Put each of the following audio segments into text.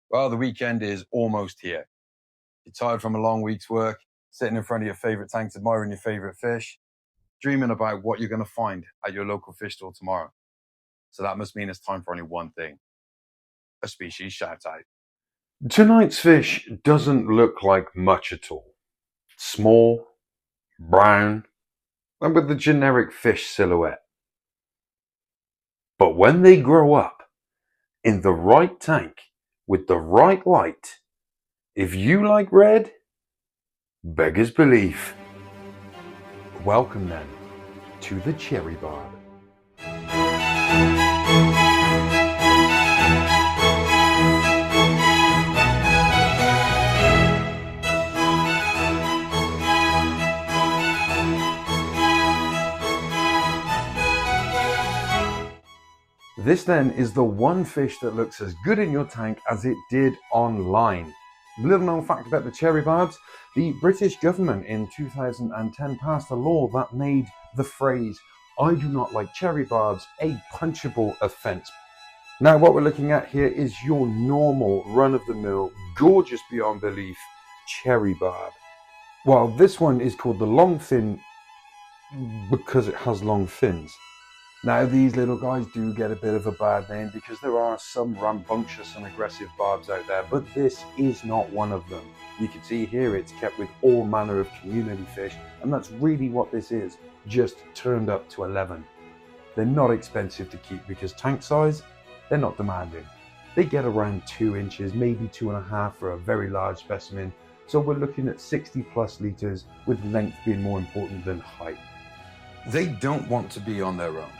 Well, the weekend is almost here. You're tired from a long week's work, sitting in front of your favorite tanks, admiring your favorite fish, dreaming about what you're going to find at your local fish store tomorrow. So that must mean it's time for only one thing: a species shout out. Tonight's fish doesn't look like much at all. Small, brown, and with the generic fish silhouette. But when they grow up, in the right tank, with the right light, if you like red, beggars belief. Welcome then to the Cherry Barb. This then is the one fish that looks as good in your tank as it did online. Little known fact about the cherry barbs: the British government in 2010 passed a law that made the phrase "I do not like cherry barbs" a punchable offence. Now what we're looking at here is your normal run-of-the-mill, gorgeous beyond belief cherry barb. Well, this one is called the long fin because it has long fins. Now, these little guys do get a bit of a bad name because there are some rambunctious and aggressive barbs out there, but this is not one of them. You can see here it's kept with all manner of community fish, and that's really what this is, just turned up to 11. They're not expensive to keep because tank size, they're not demanding. They get around 2 inches, maybe 2.5 for a very large specimen, so we're looking at 60 plus litres, with length being more important than height. They don't want to be on their own.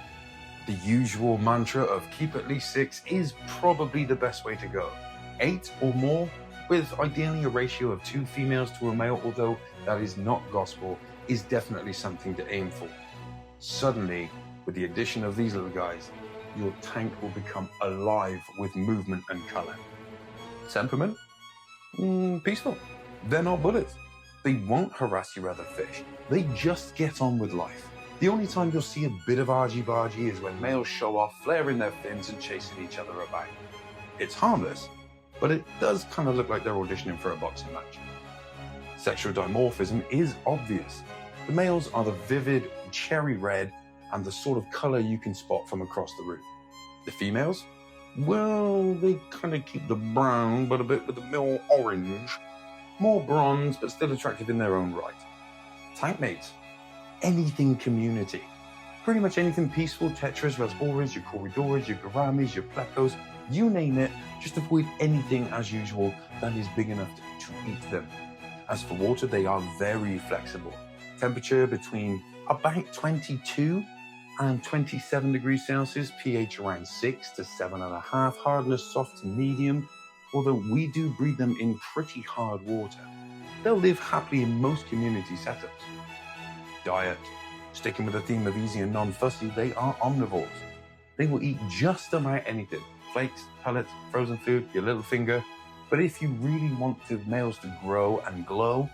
The usual mantra of keep at least 6 is probably the best way to go. 8 or more, with ideally a ratio of 2 females to a male, although that is not gospel, is definitely something to aim for. Suddenly, with the addition of these little guys, your tank will become alive with movement and color. Temperament? Peaceful. They're not bullets. They won't harass your other fish. They just get on with life. The only time you'll see a bit of argy-bargy is when males show off, flaring their fins and chasing each other about. It's harmless, but it does kind of look like they're auditioning for a boxing match. Sexual dimorphism is obvious. The males are the vivid cherry red and the sort of color you can spot from across the room. The females? Well, they kind of keep the brown, but a bit with the more orange. More bronze, but still attractive in their own right. Tank mates? Anything community. Pretty much anything peaceful: tetras, rasboras, your corridores, your gouramis, your plecos, you name it. Just avoid anything as usual that is big enough to eat them. As for water, they are very flexible. Temperature between about 22 and 27 degrees Celsius, pH around 6 to 7.5, hardness soft to medium, although we do breed them in pretty hard water. They'll live happily in most community setups. Diet. Sticking with the theme of easy and non-fussy, they are omnivores. They will eat just about anything: flakes, pellets, frozen food, your little finger. But if you really want the males to grow and glow,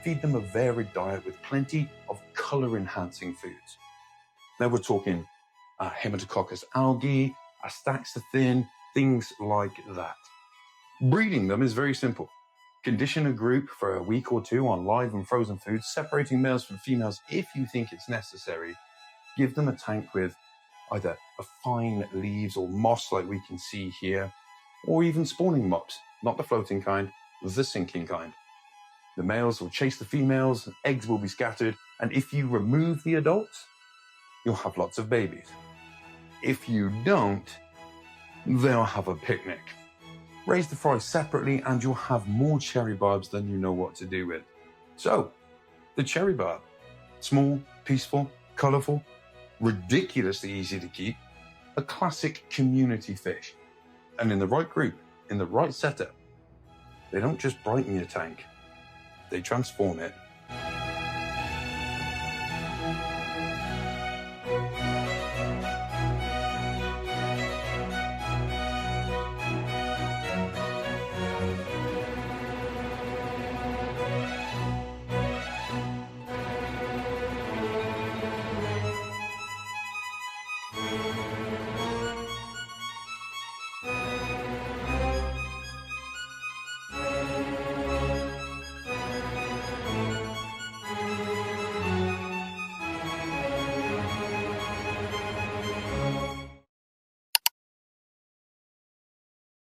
feed them a varied diet with plenty of color-enhancing foods. Now we're talking Haematococcus algae, astaxanthin, things like that. Breeding them is very simple. Condition a group for a week or 2 on live and frozen foods, separating males from females if you think it's necessary. Give them a tank with either a fine leaves or moss like we can see here, or even spawning mops, not the floating kind, the sinking kind. The males will chase the females, eggs will be scattered, and if you remove the adults, you'll have lots of babies. If you don't, they'll have a picnic. Raise the fry separately and you'll have more cherry barbs than you know what to do with. So, the cherry barb. Small, peaceful, colourful, ridiculously easy to keep, a classic community fish. And in the right group, in the right setup, they don't just brighten your tank, they transform it.